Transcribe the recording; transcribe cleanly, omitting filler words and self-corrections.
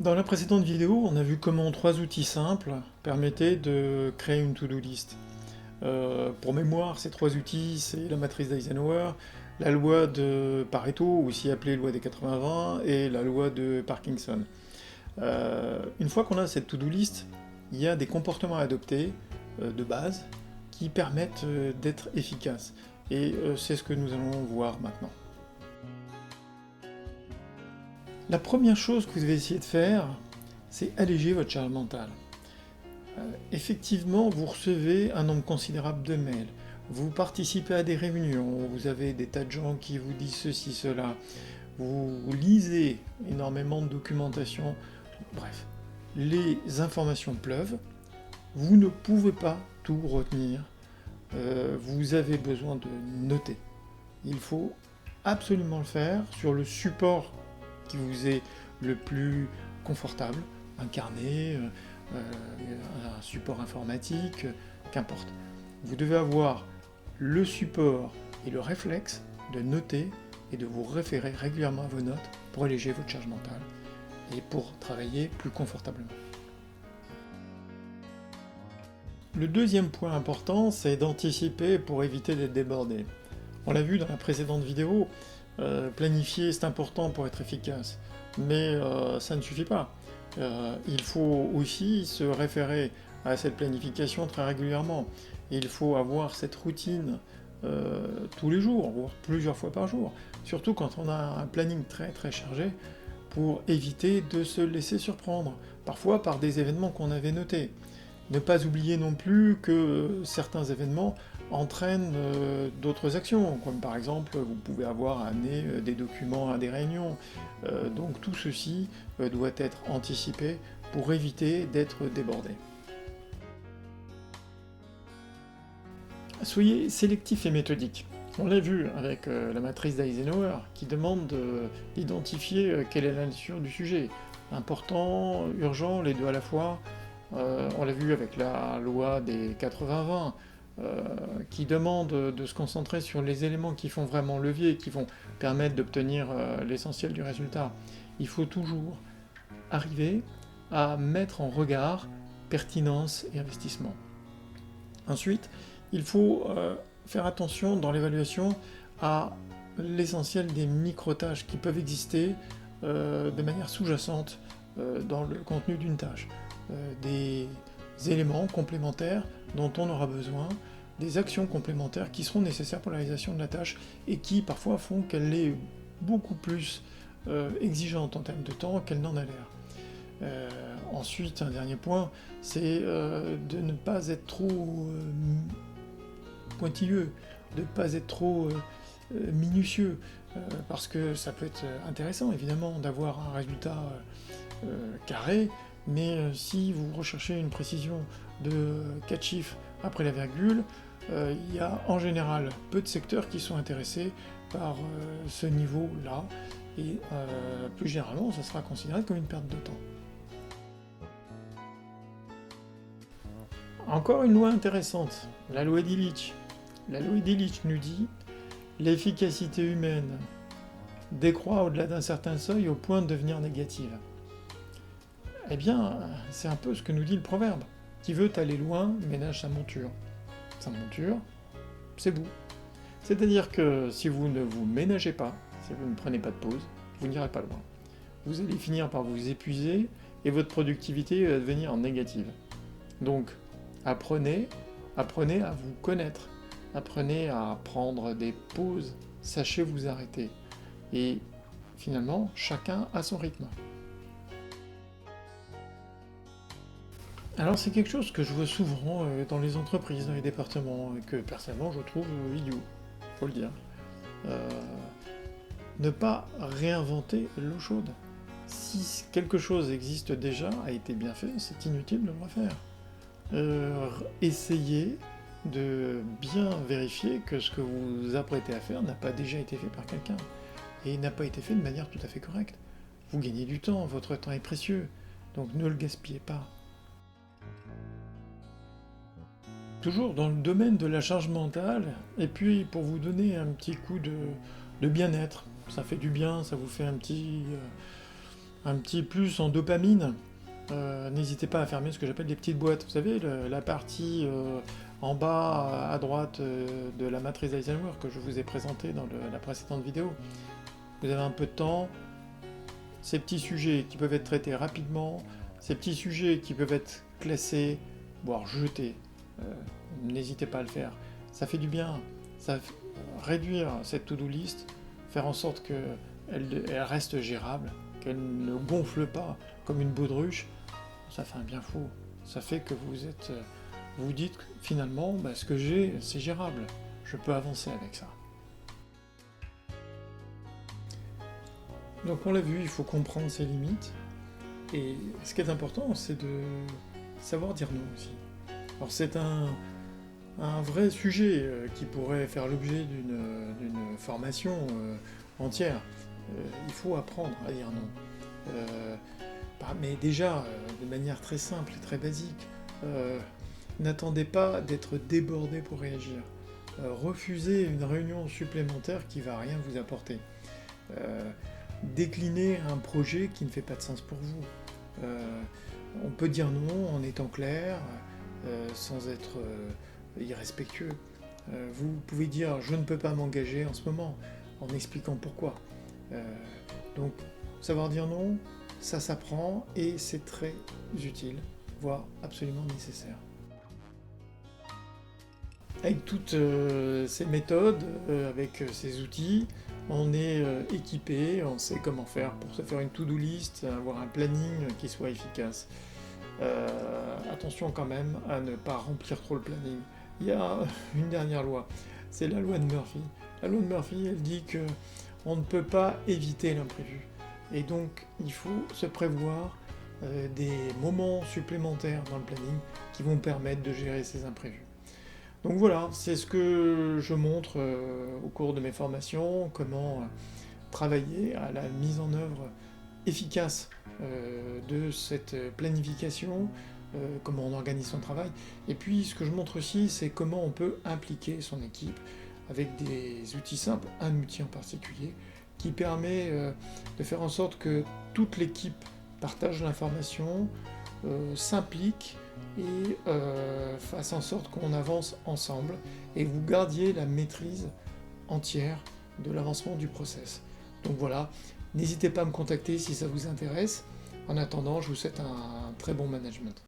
Dans la précédente vidéo, on a vu comment 3 outils simples permettaient de créer une to-do list. Pour mémoire, ces 3 outils, c'est la matrice d'Eisenhower, la loi de Pareto, aussi appelée loi des 80-20, et la loi de Parkinson. Une fois qu'on a cette to-do list, il y a des comportements à adopter de base qui permettent d'être efficaces. Et c'est ce que nous allons voir maintenant. La première chose que vous devez essayer de faire, c'est alléger votre charge mentale. Effectivement, vous recevez un nombre considérable de mails, vous participez à des réunions, vous avez des tas de gens qui vous disent ceci, cela, vous lisez énormément de documentation, bref, les informations pleuvent, vous ne pouvez pas tout retenir, vous avez besoin de noter. Il faut absolument le faire sur le support qui vous est le plus confortable, un carnet, un support informatique, qu'importe. Vous devez avoir le support et le réflexe de noter et de vous référer régulièrement à vos notes pour alléger votre charge mentale et pour travailler plus confortablement. Le deuxième point important, c'est d'anticiper pour éviter d'être débordé. On l'a vu dans la précédente vidéo, planifier c'est important pour être efficace, mais ça ne suffit pas. Il faut aussi se référer à cette planification très régulièrement. Il faut avoir cette routine tous les jours, voire plusieurs fois par jour, surtout quand on a un planning très très chargé, pour éviter de se laisser surprendre, parfois par des événements qu'on avait notés. Ne pas oublier non plus que certains événements entraînent d'autres actions, comme par exemple vous pouvez avoir à amener des documents à des réunions. Donc tout ceci doit être anticipé pour éviter d'être débordé. Soyez sélectif et méthodique. On l'a vu avec la matrice d'Eisenhower qui demande d'identifier quelle est la nature du sujet. Important, urgent, les deux à la fois. On l'a vu avec la loi des 80-20, qui demande de se concentrer sur les éléments qui font vraiment levier, qui vont permettre d'obtenir l'essentiel du résultat. Il faut toujours arriver à mettre en regard pertinence et investissement. Ensuite, il faut faire attention dans l'évaluation à l'essentiel des micro-tâches qui peuvent exister de manière sous-jacente dans le contenu d'une tâche. Des éléments complémentaires dont on aura besoin, des actions complémentaires qui seront nécessaires pour la réalisation de la tâche et qui parfois font qu'elle est beaucoup plus exigeante en termes de temps qu'elle n'en a l'air. Ensuite, un dernier point, c'est de ne pas être trop pointilleux, de ne pas être trop minutieux, parce que ça peut être intéressant évidemment d'avoir un résultat carré, mais si vous recherchez une précision de 4 chiffres après la virgule, il y a en général peu de secteurs qui sont intéressés par ce niveau-là, et plus généralement, ça sera considéré comme une perte de temps. Encore une loi intéressante, la loi d'Illich. La loi d'Illich nous dit « L'efficacité humaine décroît au-delà d'un certain seuil au point de devenir négative ». Eh bien, c'est un peu ce que nous dit le proverbe. Qui veut aller loin, ménage sa monture. Sa monture, c'est vous. C'est-à-dire que si vous ne vous ménagez pas, si vous ne prenez pas de pause, vous n'irez pas loin. Vous allez finir par vous épuiser et votre productivité va devenir négative. Donc, apprenez à vous connaître. Apprenez à prendre des pauses. Sachez vous arrêter. Et finalement, chacun a son rythme. Alors c'est quelque chose que je vois souvent dans les entreprises, dans les départements, et que personnellement je trouve idiot, faut le dire. Ne pas réinventer l'eau chaude. Si quelque chose existe déjà, a été bien fait, c'est inutile de le refaire. Essayez de bien vérifier que ce que vous vous apprêtez à faire n'a pas déjà été fait par quelqu'un, et n'a pas été fait de manière tout à fait correcte. Vous gagnez du temps, votre temps est précieux, donc ne le gaspillez pas. Toujours dans le domaine de la charge mentale, et puis pour vous donner un petit coup de bien-être, ça fait du bien, ça vous fait un petit un petit plus en dopamine, n'hésitez pas à fermer ce que j'appelle des petites boîtes. Vous savez, la partie en bas à droite de la matrice Eisenhower que je vous ai présentée dans la précédente vidéo. Vous avez un peu de temps, ces petits sujets qui peuvent être traités rapidement, ces petits sujets qui peuvent être classés, voire jetés, n'hésitez pas à le faire. Ça fait du bien, réduire cette to-do list, faire en sorte qu'elle reste gérable, qu'elle ne gonfle pas comme une baudruche, ça fait un bien fou. Ça fait que vous dites finalement, ce que j'ai, c'est gérable, je peux avancer avec ça. Donc on l'a vu, il faut comprendre ses limites, et ce qui est important, c'est de savoir dire non aussi. Alors c'est un vrai sujet qui pourrait faire l'objet d'une formation entière. Il faut apprendre à dire non. Mais déjà, de manière très simple et très basique, n'attendez pas d'être débordé pour réagir. Refusez une réunion supplémentaire qui ne va rien vous apporter. Déclinez un projet qui ne fait pas de sens pour vous. On peut dire non en étant clair, sans être irrespectueux. Vous pouvez dire je ne peux pas m'engager en ce moment, en expliquant pourquoi. Donc savoir dire non, ça s'apprend et c'est très utile, voire absolument nécessaire. Avec toutes ces méthodes, avec ces outils, on est équipé, on sait comment faire pour se faire une to-do list, avoir un planning qui soit efficace. Attention quand même à ne pas remplir trop le planning. Il y a une dernière loi, c'est la loi de Murphy. La loi de Murphy, elle dit que on ne peut pas éviter l'imprévu. Et donc, il faut se prévoir des moments supplémentaires dans le planning qui vont permettre de gérer ces imprévus. Donc voilà, c'est ce que je montre au cours de mes formations, comment travailler à la mise en œuvre efficace de cette planification, comment on organise son travail. Et puis ce que je montre aussi, c'est comment on peut impliquer son équipe avec des outils simples, un outil en particulier, qui permet de faire en sorte que toute l'équipe partage l'information, s'implique et fasse en sorte qu'on avance ensemble et vous gardiez la maîtrise entière de l'avancement du process. Donc voilà, n'hésitez pas à me contacter si ça vous intéresse. En attendant, je vous souhaite un très bon management.